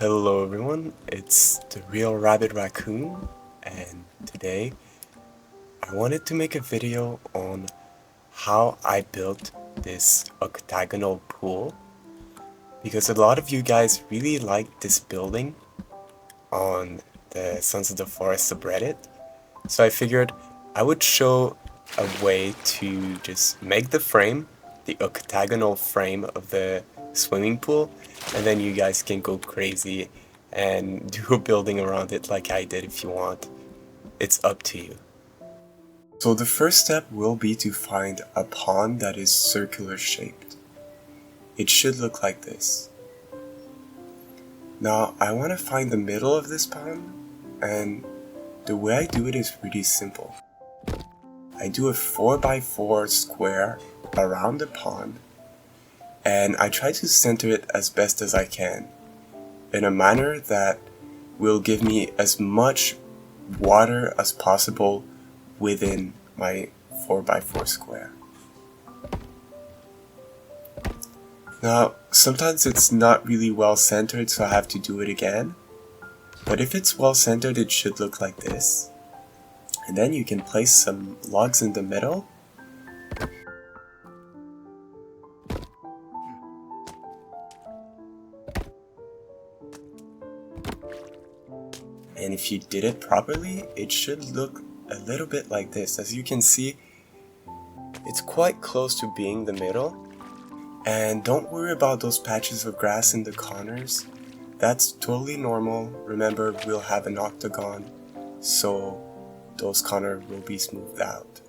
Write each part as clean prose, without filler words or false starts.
Hello everyone, it's the RealRabidRaccoon, and today I wanted to make a video on how I built this octagonal pool, because a lot of you guys really liked this building on the Sons of the Forest subreddit, so I figured I would show a way to just make the frame, the octagonal frame of the swimming pool, and then you guys can go crazy and do a building around it like I did if you want. It's up to you. So the first step will be to find a pond that is circular shaped. It should look like this. Now I want to find the middle of this pond, and the way I do it is really simple. I do a 4x4 square around the pond, and I try to center it as best as I can in a manner that will give me as much water as possible within my 4x4 square. Now, sometimes it's not really well centered, so I have to do it again, but if it's well centered, it should look like this. And then you can place some logs in the middle. And if you did it properly, it should look a little bit like this. As you can see, it's quite close to being the middle. And don't worry about those patches of grass in the corners. That's totally normal. Remember, we'll have an octagon, so those corners will be smoothed out.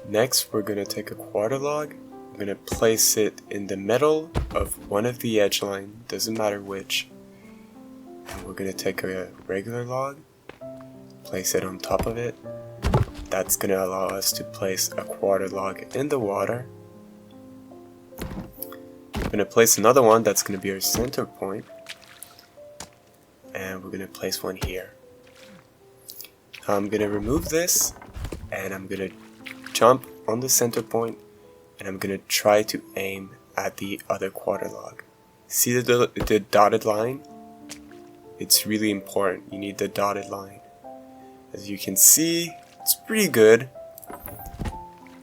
Next, we're going to take a quarter log. I'm going to place it in the middle of one of the edge line, doesn't matter which. And we're going to take a regular log, place it on top of it. That's going to allow us to place a quarter log in the water. We're going to place another one that's going to be our center point. And we're going to place one here. I'm going to remove this, and I'm going to jump on the center point, and I'm going to try to aim at the other quarter log. See the dotted line? It's really important. You need the dotted line. As you can see, it's pretty good.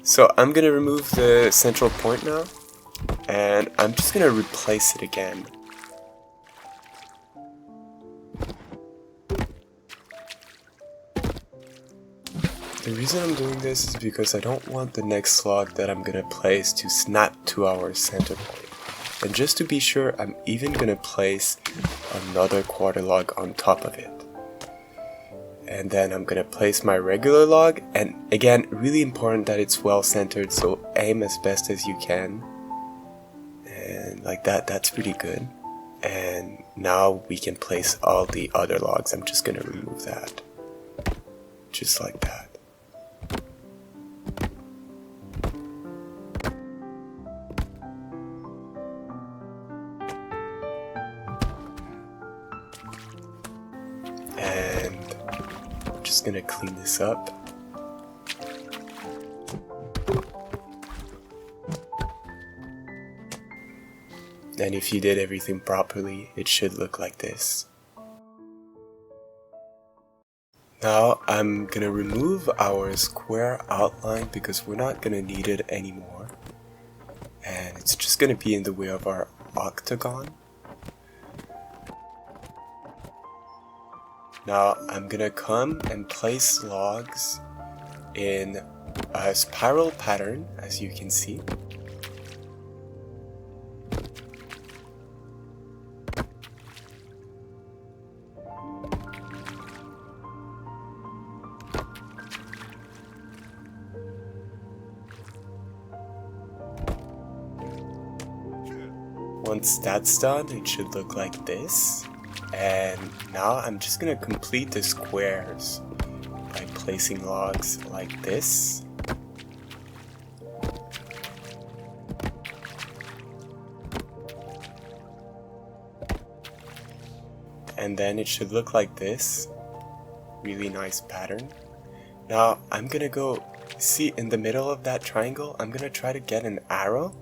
So I'm going to remove the central point now, and I'm just going to replace it again. The reason I'm doing this is because I don't want the next log that I'm going to place to snap to our center point. And just to be sure, I'm even going to place another quarter log on top of it. And then I'm going to place my regular log, and again, really important that it's well centered, so aim as best as you can. And like that, that's pretty good. And now we can place all the other logs. I'm just going to remove that. Just like that. And I'm just gonna clean this up. And if you did everything properly, it should look like this. Now I'm gonna remove our square outline because we're not gonna need it anymore. And it's just gonna be in the way of our octagon. Now I'm gonna come and place logs in a spiral pattern, as you can see. Once that's done, it should look like this. And now I'm just gonna complete the squares by placing logs like this. And then it should look like this. Really nice pattern. Now I'm gonna go, see in the middle of that triangle, I'm gonna try to get an arrow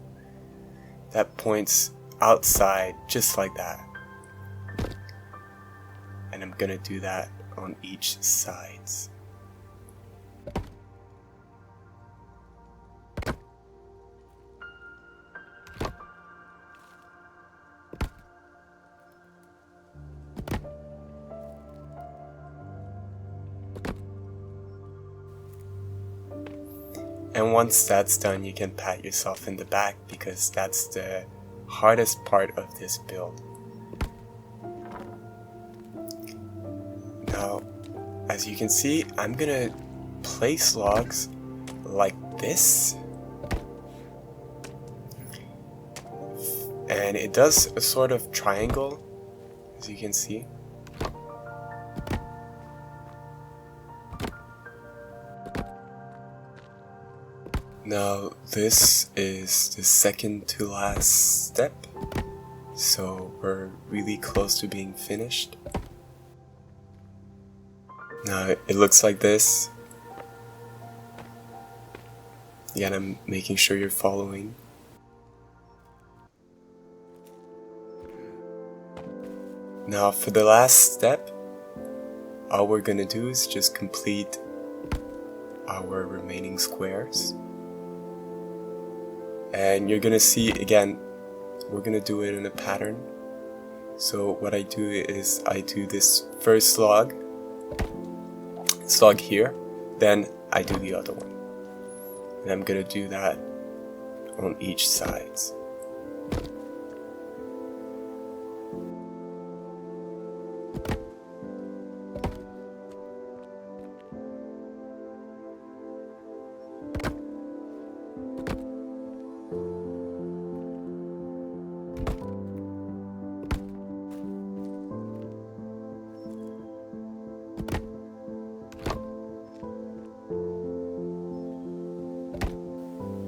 that points outside just like that. And I'm gonna do that on each sides. And once that's done, you can pat yourself in the back because that's the hardest part of this build. Now, as you can see, I'm gonna place logs like this. And it does a sort of triangle, as you can see. Now, this is the second to last step, so we're really close to being finished. Now, it looks like this. Again, I'm making sure you're following. Now, for the last step, all we're gonna do is just complete our remaining squares. And you're gonna see, again, we're gonna do it in a pattern. So what I do is I do this first log here, then I do the other one. And I'm gonna do that on each sides.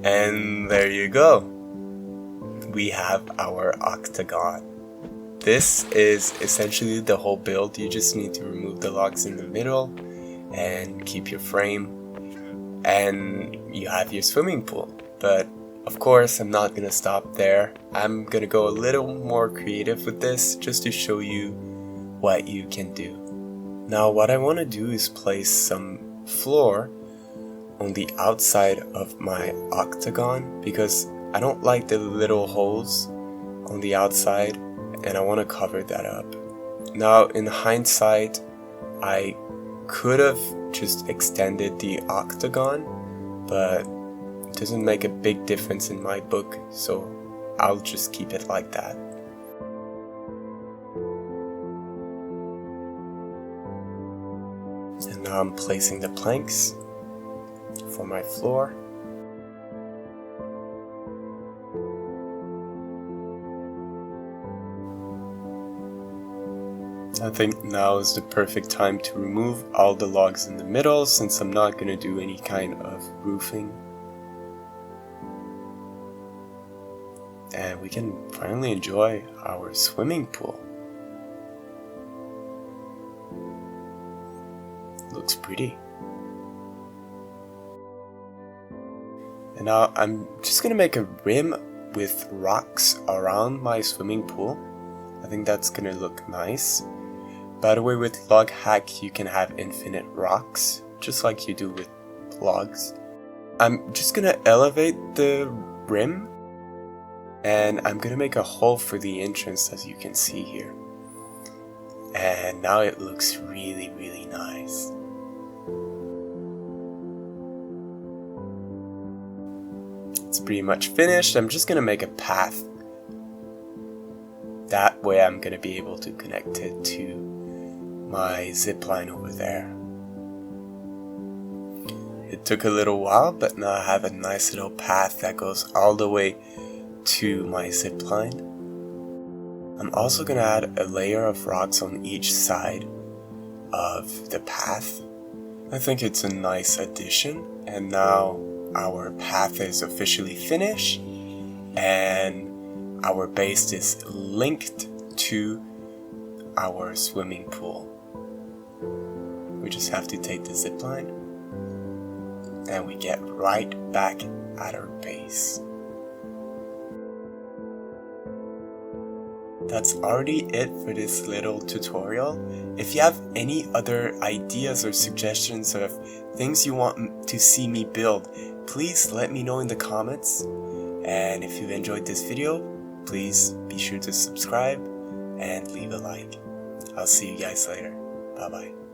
And there you go. We have our octagon. This is essentially the whole build. You just need to remove the logs in the middle and keep your frame, and you have your swimming pool. But of course, I'm not gonna stop there. I'm gonna go a little more creative with this just to show you what you can do. Now, what I want to do is place some floor on the outside of my octagon because I don't like the little holes on the outside and I want to cover that up. Now, in hindsight, I could have just extended the octagon, but it doesn't make a big difference in my book, so I'll just keep it like that. And now I'm placing the planks for my floor. I think now is the perfect time to remove all the logs in the middle since I'm not going to do any kind of roofing. And we can finally enjoy our swimming pool. Looks pretty. And now I'm just gonna make a rim with rocks around my swimming pool. I think that's gonna look nice. By the way, with log hack you can have infinite rocks, just like you do with logs. I'm just gonna elevate the rim and I'm gonna make a hole for the entrance, as you can see here. And now it looks really, really nice. It's pretty much finished. I'm just gonna make a path. That way I'm gonna be able to connect it to my zip line over there. It took a little while, but now I have a nice little path that goes all the way to my zip line. I'm also gonna add a layer of rocks on each side of the path. I think it's a nice addition, and now our path is officially finished and our base is linked to our swimming pool. We just have to take the zip line and we get right back at our base. that's already it for this little tutorial. If you have any other ideas or suggestions of things you want to see me build, please let me know in the comments. And if you enjoyed this video, please be sure to subscribe and leave a like. I'll see you guys later. Bye bye.